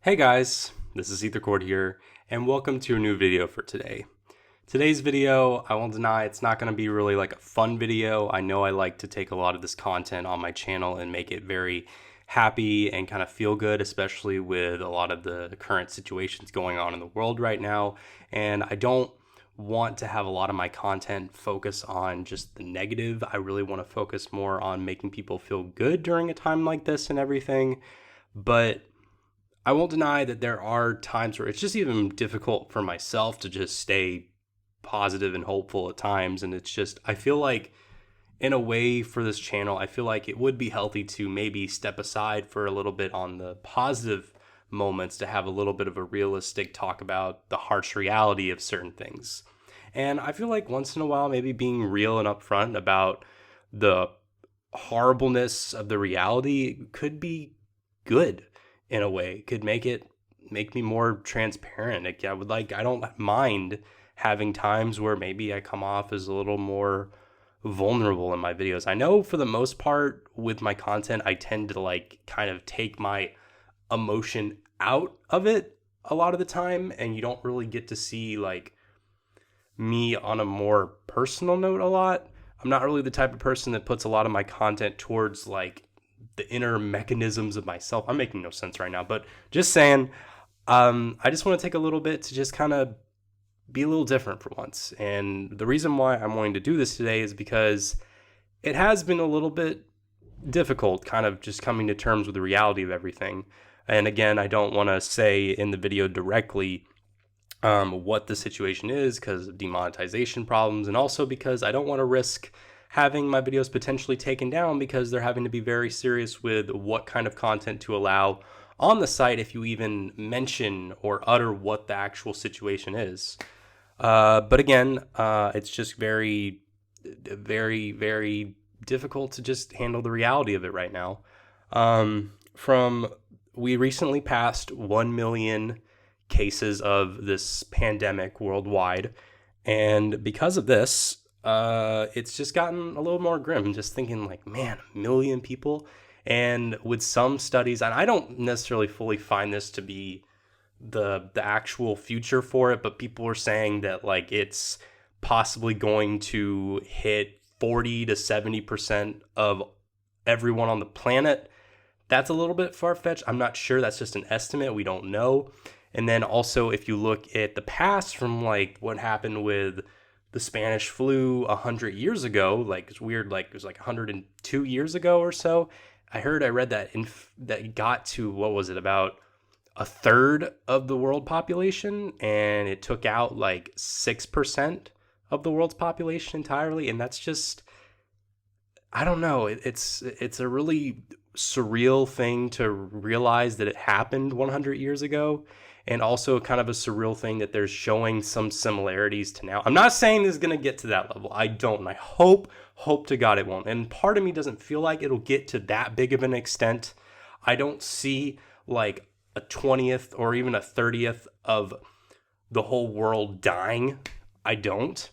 Hey guys, this is SeetherCord here, and welcome to a new video for today. Today's video, I won't deny, it's not going to be really like a fun video. I know I like to take a lot of this content on my channel and make it very happy and kind of feel good, especially with a lot of the current situations going on in the world right now. And I don't want to have a lot of my content focus on just the negative. I really want to focus more on making people feel good during a time like this and everything. But I won't deny that there are times where it's just even difficult for myself to just stay positive and hopeful at times. And it's just, I feel like in a way for this channel, I feel like it would be healthy to maybe step aside for a little bit on the positive moments to have a little bit of a realistic talk about the harsh reality of certain things. And I feel like once in a while, maybe being real and upfront about the horribleness of the reality could be good in a way, could make me more transparent. I don't mind having times where maybe I come off as a little more vulnerable in my videos. I know for the most part with my content, I tend to like kind of take my emotion out of it a lot of the time, and you don't really get to see like me on a more personal note a lot. I'm not really the type of person that puts a lot of my content towards like the inner mechanisms of myself. I'm making no sense right now, but just saying, I just want to take a little bit to just kind of be a little different for once. And the reason why I'm wanting to do this today is because it has been a little bit difficult kind of just coming to terms with the reality of everything. And again, I don't want to say in the video directly what the situation is because of demonetization problems, and also because I don't want to risk having my videos potentially taken down because they're having to be very serious with what kind of content to allow on the site if you even mention or utter what the actual situation is. But again, it's just very, very, very difficult to just handle the reality of it right now. We recently passed 1 million cases of this pandemic worldwide, and because of this, it's just gotten a little more grim. Just thinking like, man, 1 million people. And with some studies, and I don't necessarily fully find this to be the actual future for it, but people are saying that like it's possibly going to hit 40 to 70% of everyone on the planet. That's a little bit far-fetched. I'm not sure. That's just an estimate. We don't know. And then also, if you look at the past from like what happened with the Spanish flu 100 years ago, like it's weird, like it was like 102 years ago or so. I read that that it got to, what was it, about a third of the world population, and it took out like 6% of the world's population entirely. And that's just, I don't know. It's a really surreal thing to realize that it happened 100 years ago, and also kind of a surreal thing that there's showing some similarities to now. I'm not saying this is going to get to that level. I don't. And I hope to God it won't. And part of me doesn't feel like it'll get to that big of an extent. I don't see like a 20th or even a 30th of the whole world dying. I don't.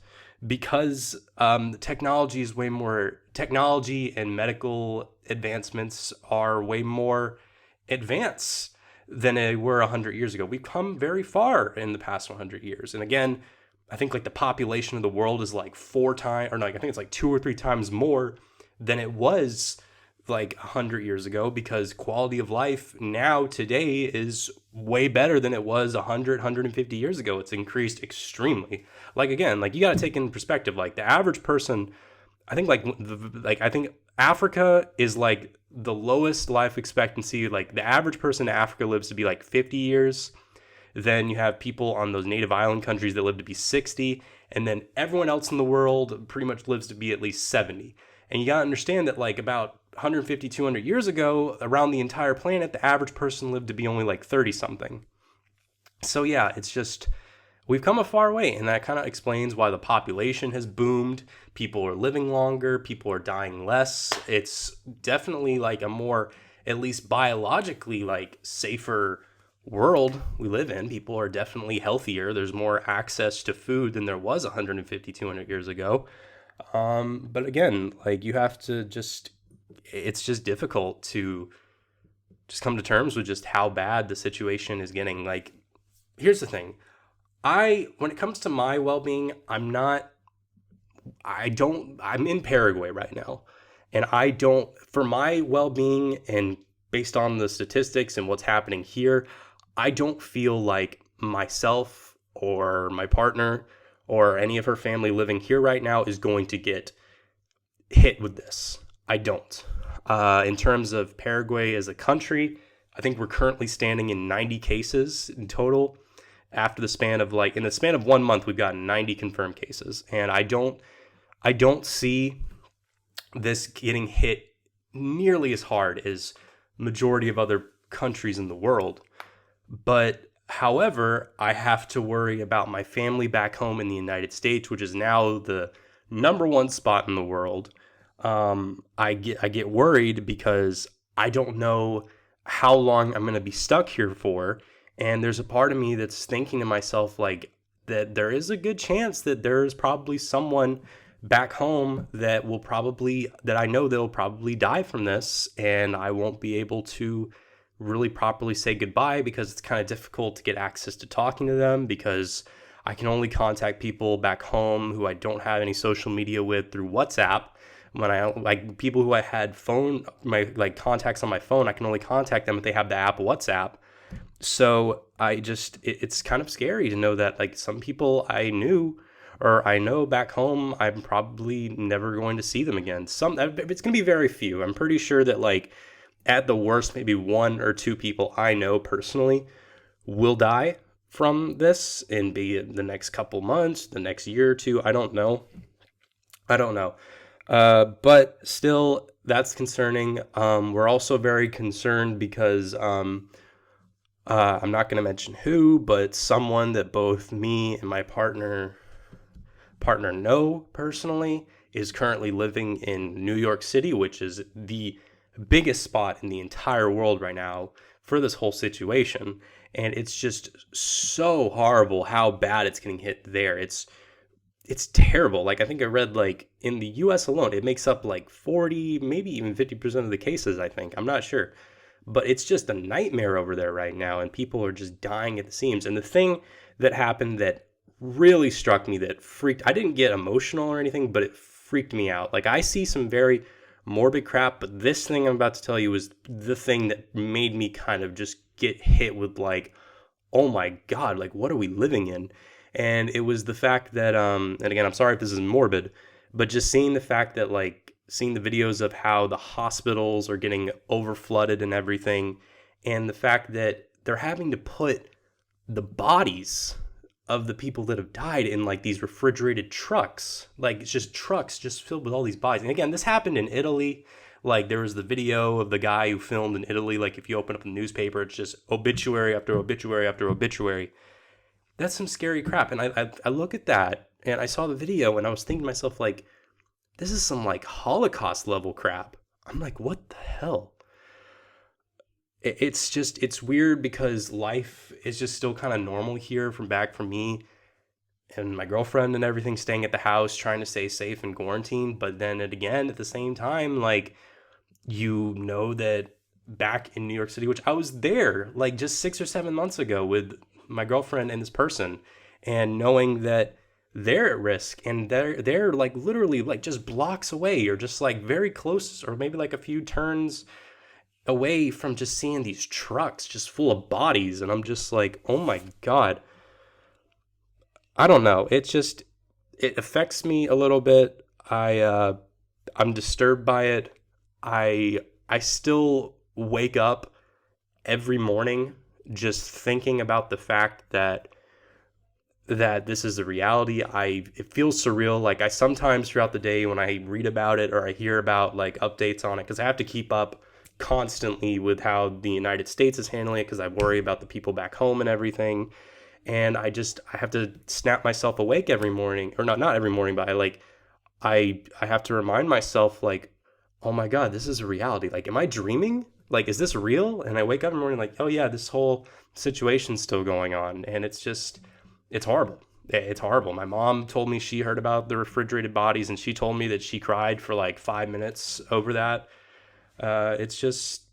Because technology and medical advancements are way more advanced than they were 100 years ago. We've come very far in the past 100 years. And again, I think like the population of the world is like 4 times, or no, I think it's like 2 or 3 times more than it was like 100 years ago, because quality of life now today is way better than it was 150 years ago. It's increased extremely. Like, again, like you got to take in perspective, like the average person, I think I think Africa is like the lowest life expectancy. Like the average person in Africa lives to be like 50 years. Then you have people on those native island countries that live to be 60. And then everyone else in the world pretty much lives to be at least 70. And you got to understand that like about 150, 200 years ago, around the entire planet, the average person lived to be only like 30 something. So yeah, it's just, we've come a far way, and that kind of explains why the population has boomed. People are living longer, people are dying less. It's definitely like a more, at least biologically, like safer world we live in. People are definitely healthier. There's more access to food than there was 150, 200 years ago. But again, like you have to just, it's just difficult to come to terms with just how bad the situation is getting. Like, here's the thing. When it comes to my well-being, I'm in Paraguay right now. And for my well-being and based on the statistics and what's happening here, I don't feel like myself or my partner or any of her family living here right now is going to get hit with this. I don't. In terms of Paraguay as a country, I think we're currently standing in 90 cases in total. In the span of 1 month, we've gotten 90 confirmed cases. And I don't see this getting hit nearly as hard as majority of other countries in the world. But however, I have to worry about my family back home in the United States, which is now the number one spot in the world. I get worried because I don't know how long I'm going to be stuck here for. And there's a part of me that's thinking to myself, like, that there is a good chance that there's probably someone back home that I know they'll probably die from this, and I won't be able to really properly say goodbye because it's kind of difficult to get access to talking to them, because I can only contact people back home who I don't have any social media with through WhatsApp. When people who I had contacts on my phone, I can only contact them if they have the app WhatsApp. So it's kind of scary to know that, like, some people I knew or I know back home, I'm probably never going to see them again. It's going to be very few. I'm pretty sure that, like, at the worst, maybe 1 or 2 people I know personally will die from this, and be it the next couple months, the next year or two. I don't know. But still, that's concerning. We're also very concerned because I'm not going to mention who, but someone that both me and my partner know personally is currently living in New York City, which is the biggest spot in the entire world right now for this whole situation. And it's just so horrible how bad it's getting hit there. It's terrible. Like, I think I read, like, in the US alone, it makes up like 40, maybe even 50% of the cases, I think. I'm not sure. But it's just a nightmare over there right now, and people are just dying at the seams. And the thing that happened that really struck me, I didn't get emotional or anything, but it freaked me out. Like, I see some very morbid crap, but this thing I'm about to tell you is the thing that made me kind of just get hit with, like, oh my God, like, what are we living in? And it was the fact that, and again, I'm sorry if this is morbid, but just seeing the fact that, like, seeing the videos of how the hospitals are getting over flooded and everything, and the fact that they're having to put the bodies of the people that have died in, like, these refrigerated trucks. Like, it's just trucks just filled with all these bodies. And again, this happened in Italy. Like, there was the video of the guy who filmed in Italy. Like, if you open up the newspaper, it's just obituary after obituary after obituary. That's some scary crap. And I look at that, and I saw the video, and I was thinking to myself, like, this is some, like, Holocaust level crap. I'm like, what the hell? It's weird because life is just still kind of normal here from me and my girlfriend and everything, staying at the house, trying to stay safe and quarantine. But then at the same time, like, you know that back in New York City, which I was there like just 6 or 7 months ago with my girlfriend and this person, and knowing that they're at risk, and they're like literally like just blocks away, or just like very close, or maybe like a few turns away from just seeing these trucks just full of bodies. And I'm just like, oh my God. I don't know. It affects me a little bit. I'm disturbed by it. I still wake up every morning just thinking about the fact that this is a reality. It feels surreal. Like, I sometimes throughout the day, when I read about it or I hear about like updates on it, because I have to keep up constantly with how the United States is handling it, because I worry about the people back home and everything. And I have to snap myself awake every morning, or not every morning, but I have to remind myself, like, oh my God, this is a reality. Like, am I dreaming? Like, is this real? And I wake up in the morning like, oh yeah, this whole situation's still going on. And it's horrible. It's horrible. My mom told me she heard about the refrigerated bodies, and she told me that she cried for like 5 minutes over that. It's just,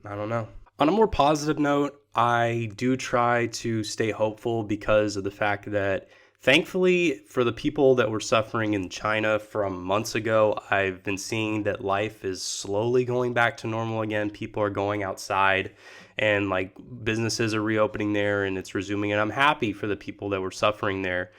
I don't know. On a more positive note, I do try to stay hopeful because of the fact that thankfully for the people that were suffering in China from months ago, I've been seeing that life is slowly going back to normal again. People are going outside and like businesses are reopening there and it's resuming. And I'm happy for the people that were suffering there,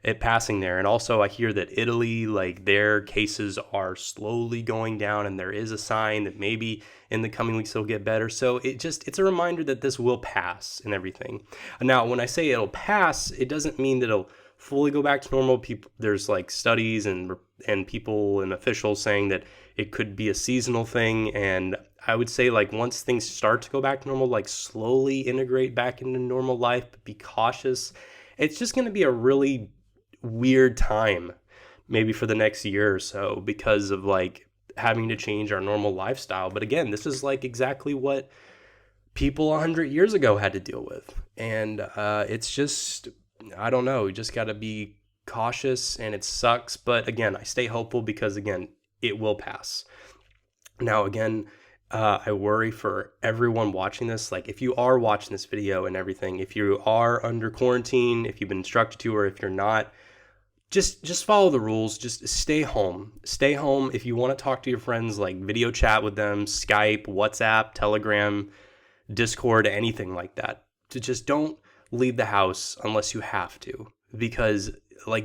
it passing there. And also I hear that Italy, like their cases are slowly going down and there is a sign that maybe in the coming weeks it'll get better. So it's a reminder that this will pass and everything. Now, when I say it'll pass, it doesn't mean that it'll fully go back to normal. People, there's like studies and people and officials saying that it could be a seasonal thing. And I would say like once things start to go back to normal, like slowly integrate back into normal life, but be cautious. It's just going to be a really weird time maybe for the next year or so because of like having to change our normal lifestyle. But again, this is like exactly what people 100 years ago had to deal with. And it's just, I don't know, you just got to be cautious and it sucks. But again, I stay hopeful because again, it will pass. Now, again, I worry for everyone watching this. Like if you are watching this video and everything, if you are under quarantine, if you've been instructed to, or if you're not, just follow the rules. Just stay home. Stay home. If you want to talk to your friends, like video chat with them, Skype, WhatsApp, Telegram, Discord, anything like that. To just don't leave the house unless you have to, because like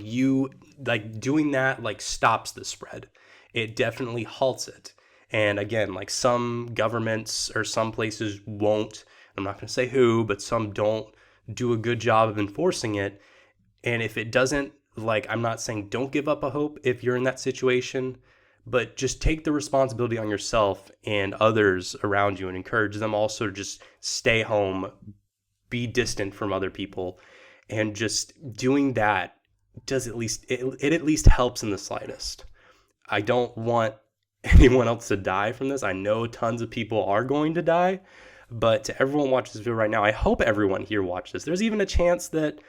doing that like stops the spread. It definitely halts it. And again, like some governments or some places won't, I'm not going to say who, but some don't do a good job of enforcing it. And if it doesn't, like, I'm not saying don't give up a hope if you're in that situation, but just take the responsibility on yourself and others around you and encourage them also to just stay home, be distant from other people. And just doing that does at least, it at least helps in the slightest. I don't want anyone else to die from this. I know tons of people are going to die, but to everyone watching this video right now, I hope everyone here watches. There's even a chance that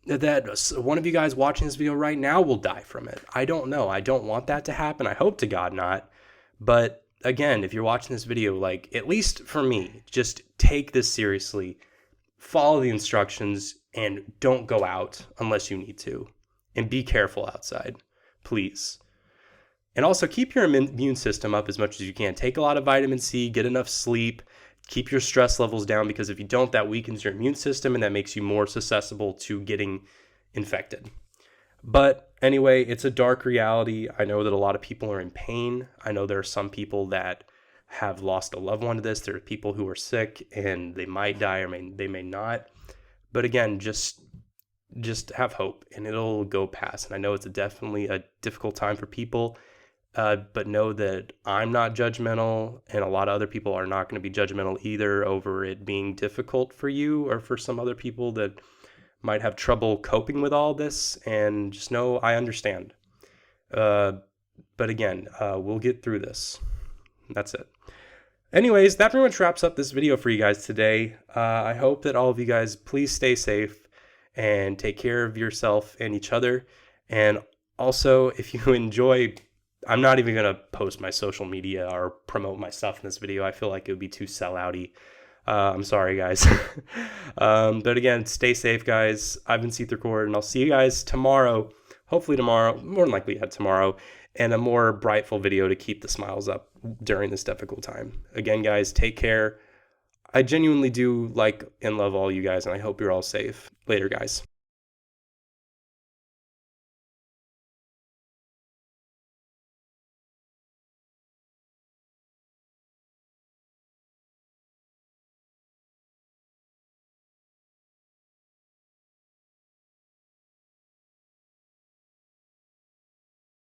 one of you guys watching this video right now will die from it. I don't know. I don't want that to happen. I hope to God not. But again, if you're watching this video, like at least for me, just take this seriously, follow the instructions, and don't go out unless you need to. And be careful outside, please. And also keep your immune system up as much as you can. Take a lot of vitamin C, get enough sleep, keep your stress levels down, because if you don't, that weakens your immune system and that makes you more susceptible to getting infected. But anyway, it's a dark reality. I know that a lot of people are in pain. I know there are some people that have lost a loved one to this. There are people who are sick and they might die or they may not. But again, just have hope and it'll go past. And I know it's definitely a difficult time for people. But know that I'm not judgmental, and a lot of other people are not going to be judgmental either over it being difficult for you or for some other people that might have trouble coping with all this. And just know I understand. But again, we'll get through this. That's it. Anyways, that pretty much wraps up this video for you guys today. I hope that all of you guys please stay safe and take care of yourself and each other. And also, if you enjoy, I'm not even going to post my social media or promote my stuff in this video. I feel like it would be too sellouty. I'm sorry, guys. But again, stay safe, guys. I've been SeetherCord, and I'll see you guys tomorrow. Hopefully tomorrow, more than likely tomorrow, and a more brightful video to keep the smiles up during this difficult time. Again, guys, take care. I genuinely do like and love all you guys, and I hope you're all safe. Later, guys.